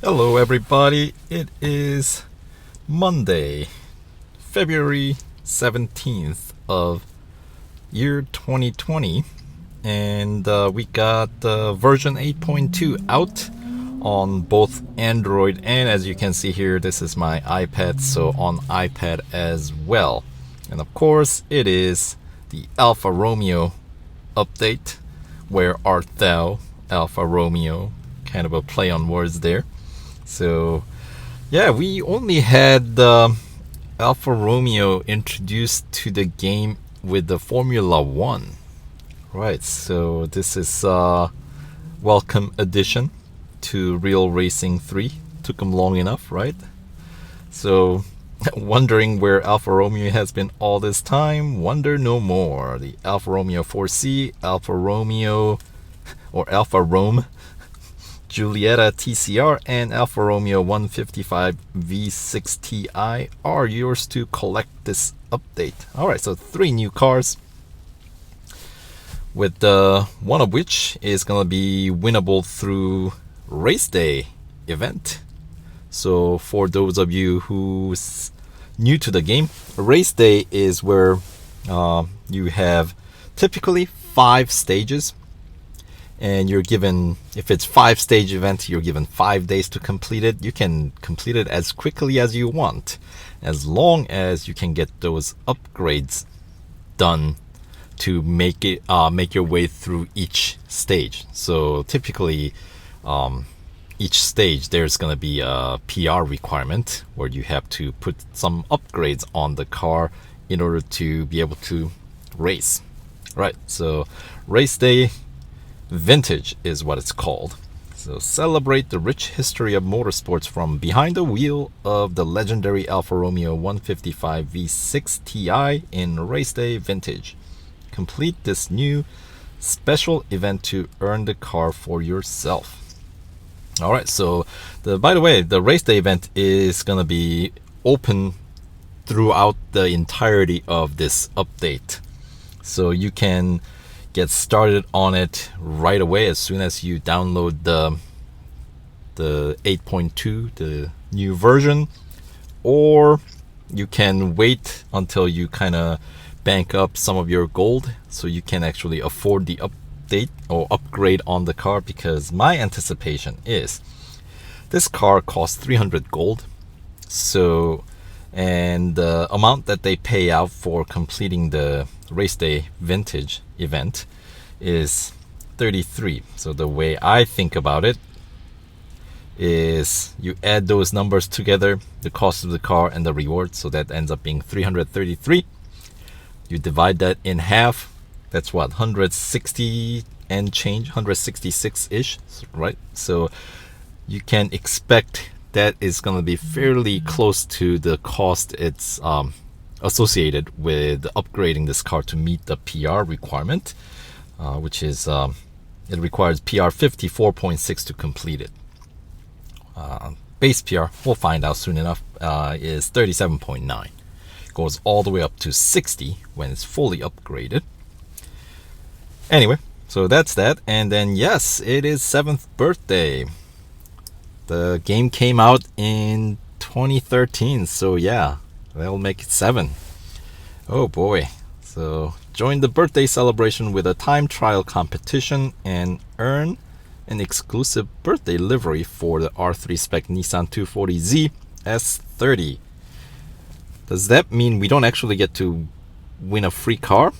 Hello, everybody. It is Monday, February 17th of year 2020, and we got version 8.2 out on both Android and, as you can see here, this is my iPad, so on iPad as well. And of course, it is the Alfa Romeo update. Where art thou, Alfa Romeo? Kind of a play on words there. So, yeah, we only had Alfa Romeo introduced to the game with the Formula One. Right, so this is a welcome addition to Real Racing 3. Took them long enough, right? So, wondering where Alfa Romeo has been all this time, wonder no more. The Alfa Romeo 4C, Alfa Romeo, or Alfa Rome, Giulietta TCR, and Alfa Romeo 155 V6 Ti are yours to collect this update. Alright, so 3 new cars, with one of which is going to be winnable through race day event. So for those of you who's new to the game, race day is where you have typically 5 stages, and you're given, if it's 5-stage event, you're given 5 days to complete it. You can complete it as quickly as you want, as long as you can get those upgrades done to make your way through each stage. So typically, each stage there's going to be a PR requirement where you have to put some upgrades on the car in order to be able to race. Right, so race day Vintage is what it's called. So celebrate the rich history of motorsports from behind the wheel of the legendary Alfa Romeo 155 V6 Ti in Race Day Vintage. Complete this new special event to earn the car for yourself. Alright, so by the way, the Race Day event is going to be open throughout the entirety of this update. So you can get started on it right away as soon as you download the 8.2, the new version, or you can wait until you kind of bank up some of your gold so you can actually afford the update or upgrade on the car, because my anticipation is this car costs 300 gold. So, and the amount that they pay out for completing the race day vintage event is 33. So the way I think about it is you add those numbers together, the cost of the car and the reward, so that ends up being 333. You divide that in half, that's what, 160 and change, 166-ish, right? So you can expect that is going to be fairly close to the cost it's associated with upgrading this car to meet the PR requirement, which is it requires PR 54.6 to complete it. Base PR, we'll find out soon enough, is 37.9. Goes all the way up to 60 when it's fully upgraded. Anyway, so that's that. And then yes, it is 7th birthday. The game came out in 2013, so yeah, that'll make it 7. Oh boy. So join the birthday celebration with a time trial competition and earn an exclusive birthday livery for the R3 spec Nissan 240Z S30. Does that mean we don't actually get to win a free car,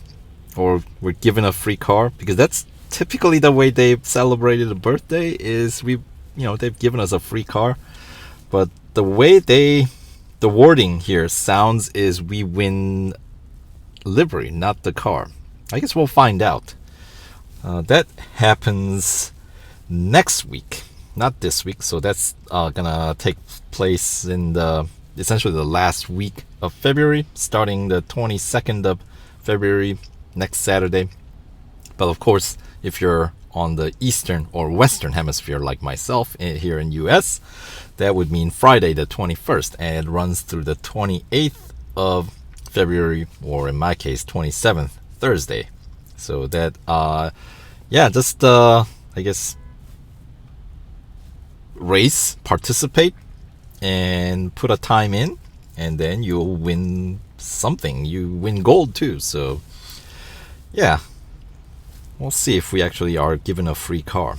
or we're given a free car? Because that's typically the way they've celebrated a birthday, is they've given us a free car. But the way the wording here sounds is we win livery, not the car. I guess we'll find out. That happens next week, not this week. So that's gonna take place in essentially the last week of February, starting the 22nd of February, next Saturday. But of course, if you're on the eastern or western hemisphere like myself here in US, that would mean Friday the 21st, and it runs through the 28th of February, or in my case 27th, Thursday. So that I guess race, participate, and put a time in, and then you'll win something. You win gold too. So yeah, we'll see if we actually are given a free car.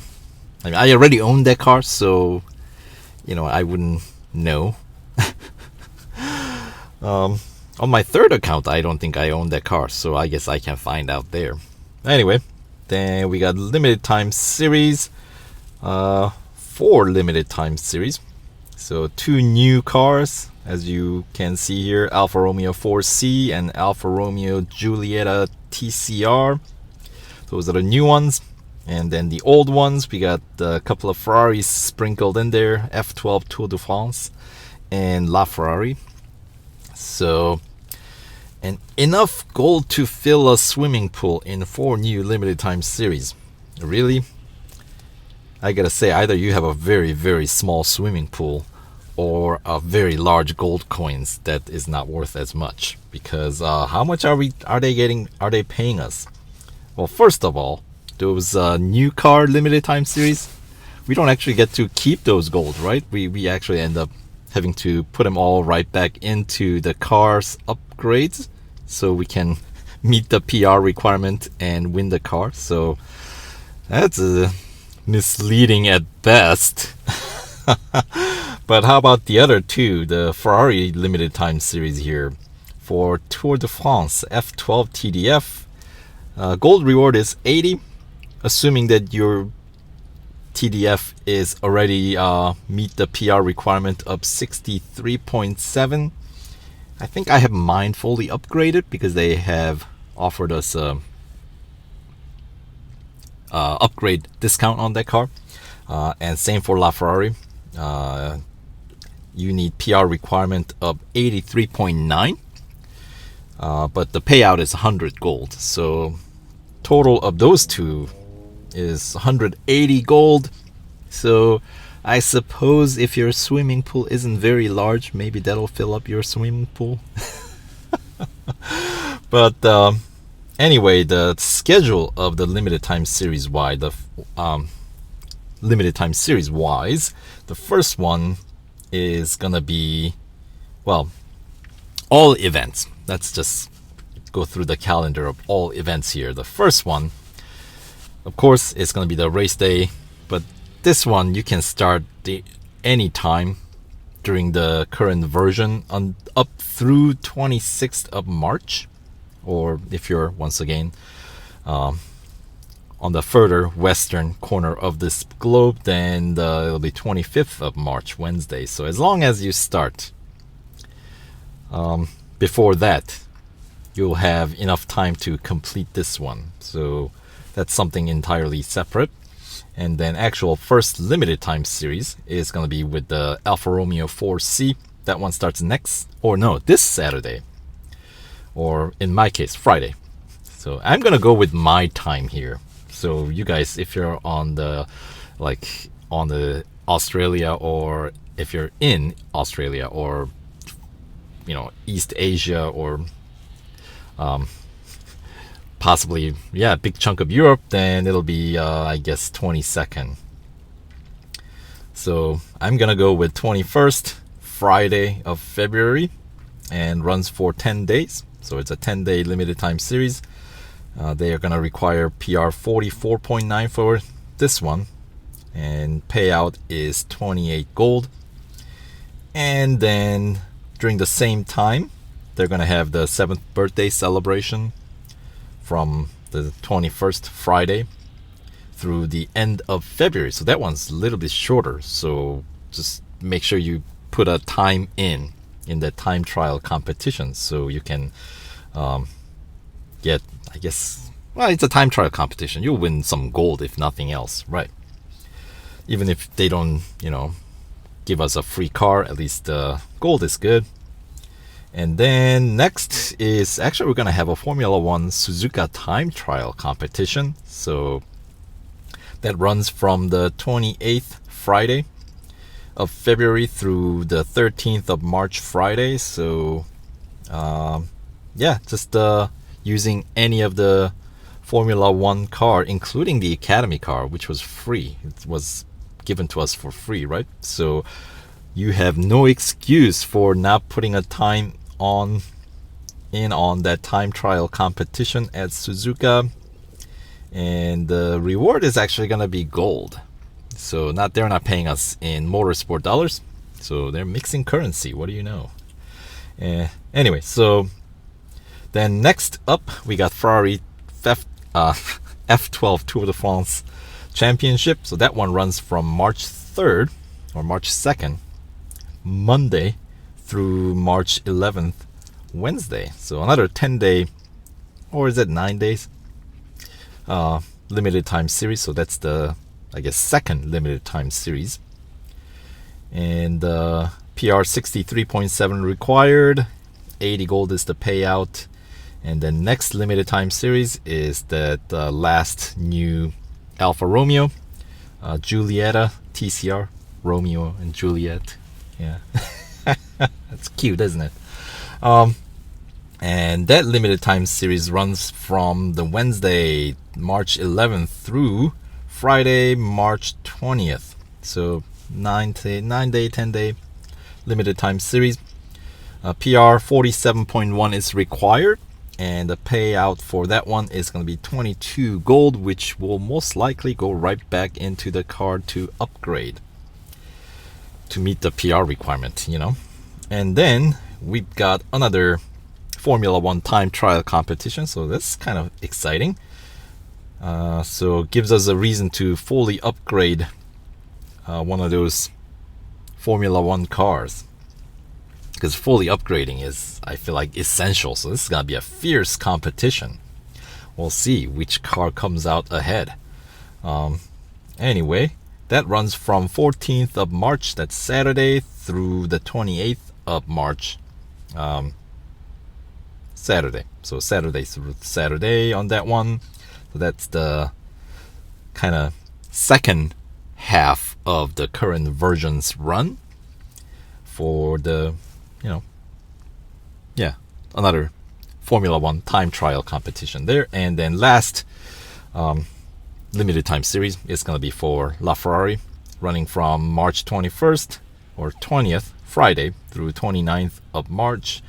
I mean, I already own that car, so I wouldn't know. On my third account, I don't think I own that car, so I guess I can find out there. Anyway, then we got limited time series, 4 limited time series. So 2 new cars, as you can see here, Alfa Romeo 4C and Alfa Romeo Giulietta TCR. Those are the new ones. And then the old ones, we got a couple of Ferraris sprinkled in there, F12 Tour de France and LaFerrari. So, and enough gold to fill a swimming pool in 4 new limited time series. Really? I gotta say, either you have a very, very small swimming pool or a very large gold coins that is not worth as much. Because how much are they paying us? Well, first of all, those new car limited time series, we don't actually get to keep those gold, right? We actually end up having to put them all right back into the car's upgrades so we can meet the PR requirement and win the car. So that's misleading at best. But how about the other 2, the Ferrari limited time series here? For Tour de France F12 TDF, gold reward is 80, assuming that your TDF is already meet the PR requirement of 63.7. I think I have mine fully upgraded because they have offered us a upgrade discount on that car. And same for LaFerrari. You need PR requirement of 83.9. But the payout is 100 gold. So total of those 2 is 180 gold. So I suppose if your swimming pool isn't very large, maybe that'll fill up your swimming pool. But anyway, the schedule of the limited time series the first one is gonna be, well, all events. Let's just go through the calendar of all events here. The first one, of course, it's going to be the race day, but this one you can start any time during the current version up through 26th of March, or if you're once again on the further western corner of this globe, then it'll be 25th of March, Wednesday. So as long as you start before that, you'll have enough time to complete this one. So that's something entirely separate. And then actual first limited time series is going to be with the Alfa Romeo 4C. That one starts this Saturday. Or in my case, Friday. So I'm going to go with my time here. So you guys, if you're on the Australia, or if you're in Australia, or East Asia, or possibly a big chunk of Europe, then it'll be I guess 22nd. So I'm gonna go with 21st, Friday of February, and runs for 10 days. So it's a 10-day limited time series. They are gonna require PR 44.9 for this one, and payout is 28 gold. And then during the same time, they're gonna have the 7th birthday celebration from the 21st Friday through the end of February. So that one's a little bit shorter. So just make sure you put a time in the time trial competition, so you can get, I guess, well, it's a time trial competition. You'll win some gold if nothing else, right? Even if they don't, give us a free car, at least gold is good. And then next is, actually, we're going to have a Formula One Suzuka time trial competition. So that runs from the 28th Friday of February through the 13th of March Friday. So just using any of the Formula One car, including the Academy car, which was free. It was given to us for free, right? So you have no excuse for not putting a time on that time trial competition at Suzuka. And the reward is actually going to be gold. So they're not paying us in motorsport dollars, so they're mixing currency. What do you know? Anyway, so then next up we got Ferrari F12 Tour de France Championship. So that one runs from March 3rd or March 2nd, Monday, through March 11th, Wednesday. So another 10-day, or is it 9 days? Limited time series. So that's the, I guess, second limited time series. And PR 63.7 required, 80 gold is the payout. And the next limited time series is that last new Alfa Romeo, Giulietta TCR, Romeo and Juliet. Yeah, that's cute, isn't it? And that limited time series runs from the Wednesday, March 11th through Friday, March 20th. So 9-day, 10-day limited time series. PR 47.1 is required, and the payout for that one is going to be 22 gold, which will most likely go right back into the card to upgrade to meet the PR requirement, you know. And then we've got another Formula One time trial competition, so that's kind of exciting. So it gives us a reason to fully upgrade one of those Formula One cars, because fully upgrading is, I feel like, essential. So this is gonna be a fierce competition. We'll see which car comes out ahead. Anyway, that runs from 14th of March, that's Saturday, through the 28th of March, Saturday. So Saturday through Saturday on that one. So that's the kind of second half of the current version's run for the, another Formula One time trial competition there. And then last limited time series is going to be for LaFerrari, running from March 21st or 20th, Friday, through 29th of March,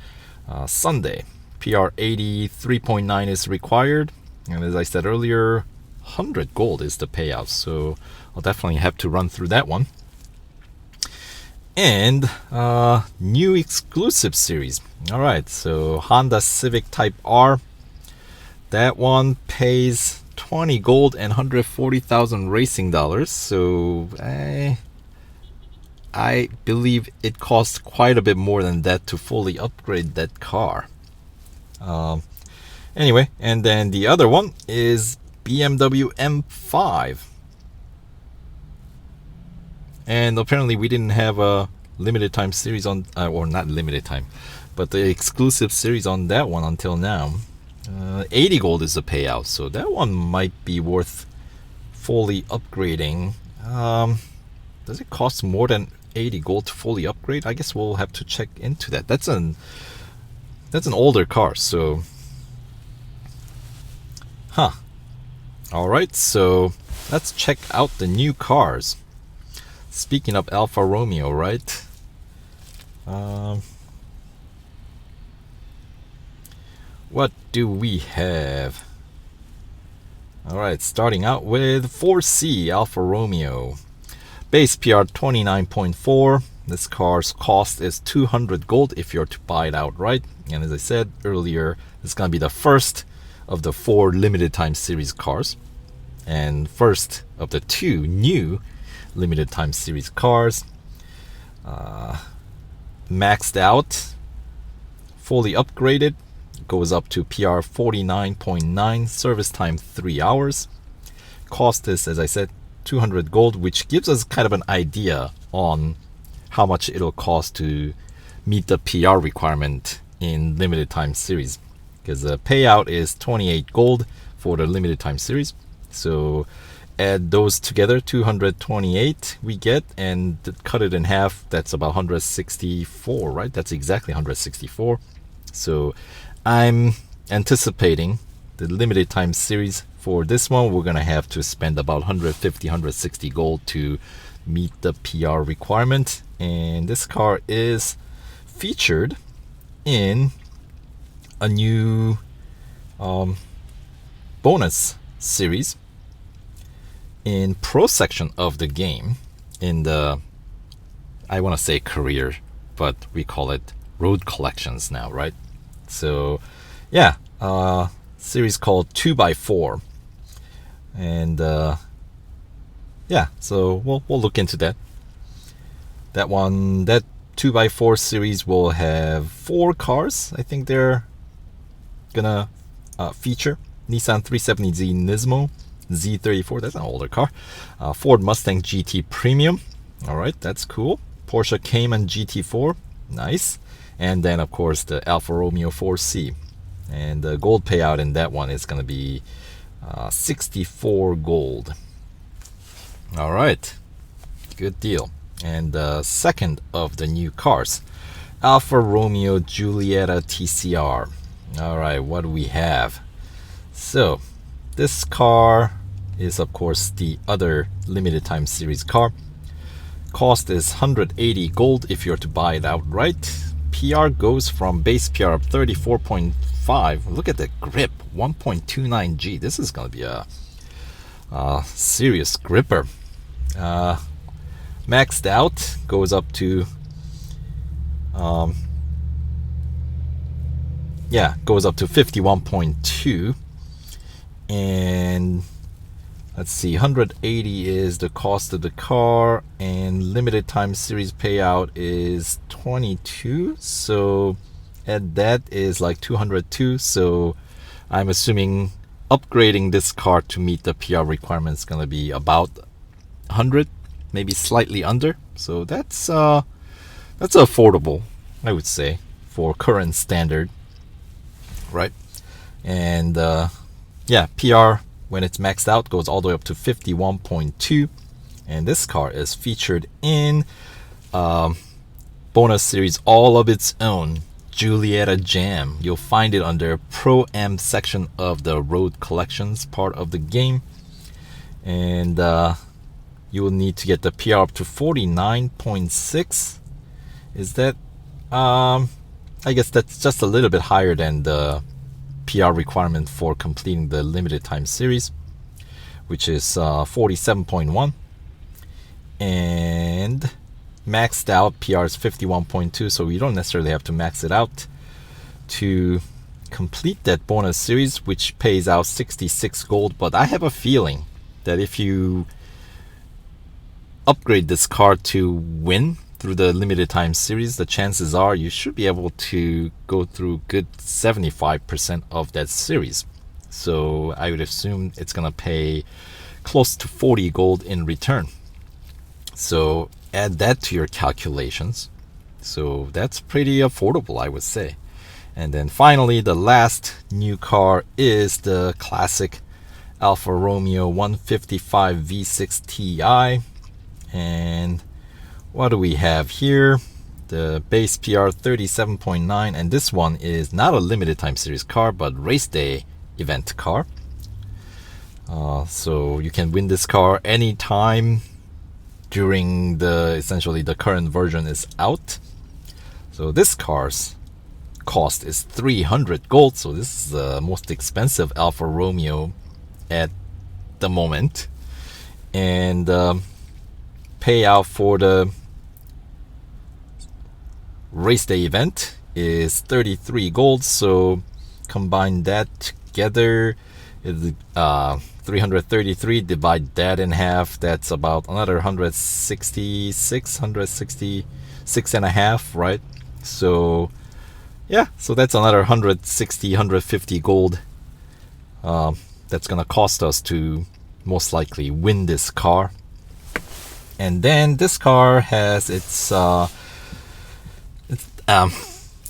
Sunday. PR 83.9 is required, and as I said earlier, 100 gold is the payout, so I'll definitely have to run through that one. And new exclusive series. Alright, so Honda Civic Type R, that one pays 20 gold and 140,000 racing dollars, so I believe it costs quite a bit more than that to fully upgrade that car. Anyway, and then the other one is BMW M5. And apparently we didn't have a limited time series on, or not limited time, but the exclusive series on that one until now. 80 gold is the payout, so that one might be worth fully upgrading. Does it cost more than 80 gold to fully upgrade? I guess we'll have to check into that. That's an older car, so alright, so let's check out the new cars. Speaking of Alfa Romeo, right? What do we have? Alright, starting out with 4C Alfa Romeo. Base PR 29.4. This car's cost is 200 gold if you're to buy it outright. And as I said earlier, it's going to be the first of the 4 limited time series cars, and first of the 2 new limited time series cars. Maxed out, fully upgraded, goes up to PR 49.9, service time 3 hours. Cost is, as I said, 200 gold, which gives us kind of an idea on how much it'll cost to meet the PR requirement in limited time series, because the payout is 28 gold for the limited time series. So add those together, 228 we get, and cut it in half, that's about 164, right? That's exactly 164. So I'm anticipating the limited time series for this one, we're gonna have to spend about 150, 160 gold to meet the PR requirement. And this car is featured in a new bonus series in pro section of the game, in the, I want to say career, but we call it road collections now, right? So yeah, series called 2x4, and yeah, so we'll look into that. That 2x4 series will have 4 cars. I think they're gonna feature Nissan 370Z Nismo Z34, that's an older car, Ford Mustang GT Premium, all right, that's cool, Porsche Cayman GT4, nice, and then of course the Alfa Romeo 4C. And the gold payout in that one is going to be 64 gold. All right, good deal. And the second of the new cars, Alfa Romeo Giulietta TCR. All right, what do we have? So this car is of course the other limited time series car. Cost is 180 gold if you're to buy it outright. PR goes from base PR of 34.5. Look at the grip, 1.29G. This is going to be a serious gripper. Maxed out goes up to goes up to 51.2, and let's see, 180 is the cost of the car, and limited time series payout is 22, so at that is like 202. So I'm assuming upgrading this car to meet the PR requirement is going to be about 100, maybe slightly under. So that's affordable, I would say, for current standard, right? And yeah, PR when it's maxed out goes all the way up to 51.2, and this car is featured in bonus series all of its own, Giulietta Jam. You'll find it under Pro-Am section of the road collections part of the game, and you will need to get the PR up to 49.6. Is that I guess that's just a little bit higher than the PR requirement for completing the limited time series, which is 47.1, and maxed out PR is 51.2, so you don't necessarily have to max it out to complete that bonus series, which pays out 66 gold. But I have a feeling that if you upgrade this car to win through the limited time series, the chances are you should be able to go through good 75% of that series. So I would assume it's gonna pay close to 40 gold in return. So add that to your calculations. So that's pretty affordable, I would say. And then finally, the last new car is the classic Alfa Romeo 155 V6 Ti. And what do we have here? The base PR 37.9, and this one is not a limited time series car, but race day event car. So you can win this car anytime during essentially the current version is out. So this car's cost is 300 gold. So this is the most expensive Alfa Romeo at the moment, and payout for the race day event is 33 gold. So combine that together, 333, divide that in half, that's about another 166 and a half, right? So yeah, so that's another 150 gold that's gonna cost us to most likely win this car. And then this car has its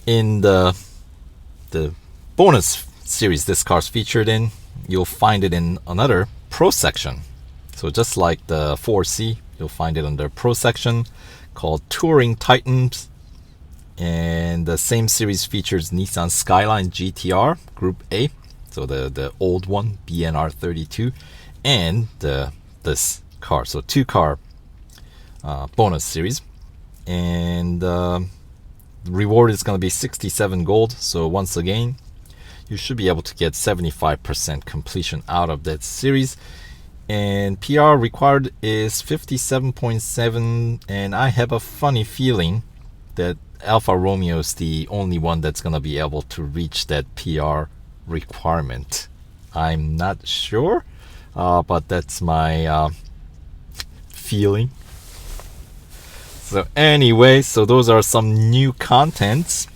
in the bonus series this car's featured in, you'll find it in another pro section. So just like the 4C, you'll find it under pro section called Touring Titans, and the same series features Nissan Skyline GTR Group A, so the old one, BNR 32, and this car. So two car bonus series, and the reward is going to be 67 gold. So once again, you should be able to get 75% completion out of that series. And PR required is 57.7, and I have a funny feeling that Alfa Romeo is the only one that's going to be able to reach that PR requirement. I'm not sure, but that's my feeling. So anyway, so those are some new contents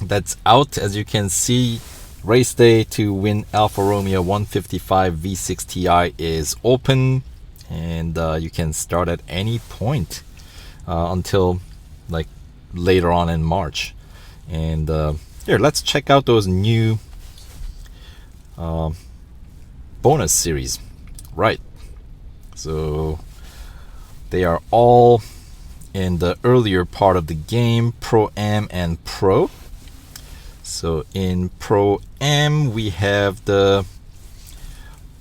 that's out. As you can see, race day to win Alfa Romeo 155 V6 Ti is open, and you can start at any point until like later on in March. And here, let's check out those new bonus series. Right, so they are all in the earlier part of the game, Pro-Am and Pro. So in Pro-Am, we have the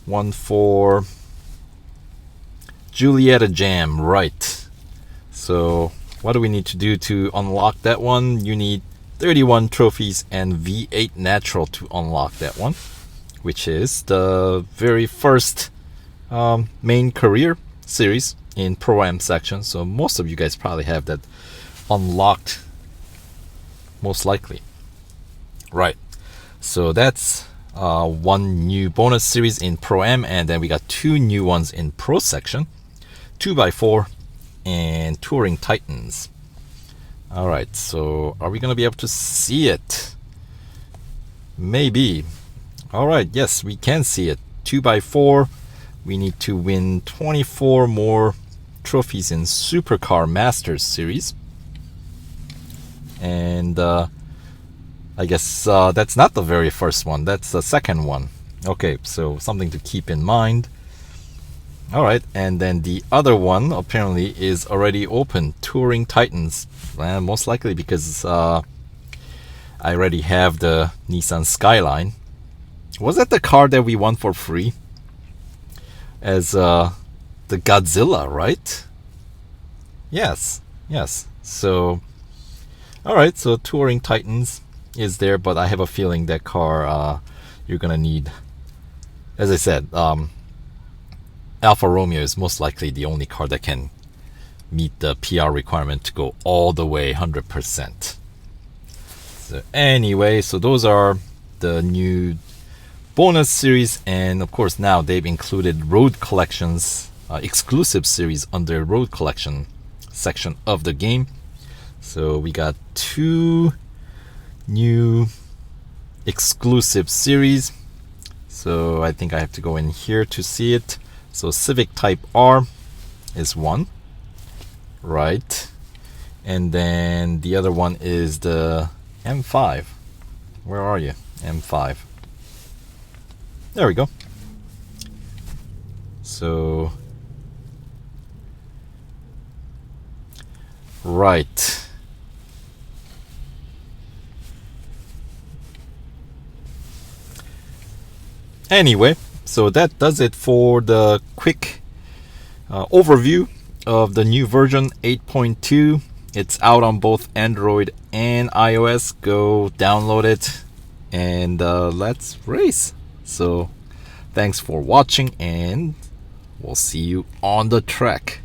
one for Giulietta Jam, right. So what do we need to do to unlock that one? You need 31 trophies and V8 Natural to unlock that one, which is the very first main career series in Pro-Am section. So most of you guys probably have that unlocked, most likely. Right, so that's one new bonus series in Pro-Am, and then we got two new ones in Pro section, 2x4 and Touring Titans. Alright, so are we going to be able to see it? Maybe. Alright, yes, we can see it. 2x4, we need to win 24 more trophies in Supercar Masters series. And I guess that's not the very first one, that's the second one. Okay, so something to keep in mind. Alright, and then the other one apparently is already open, Touring Titans. Most likely because I already have the Nissan Skyline. Was that the car that we won for free? As the Godzilla, right? Yes. So, alright, so Touring Titans is there, but I have a feeling that car you're gonna need, as I said, Alfa Romeo is most likely the only car that can meet the PR requirement to go all the way 100%. So anyway, so those are the new bonus series, and of course now they've included road collections, exclusive series under road collection section of the game. So we got two new exclusive series. So I think I have to go in here to see it. So Civic Type R is one, right? And then the other one is the M5. Where are you? M5. There we go. So, right. Anyway, so that does it for the quick overview of the new version 8.2. It's out on both Android and iOS. Go download it and let's race. So thanks for watching, and we'll see you on the track.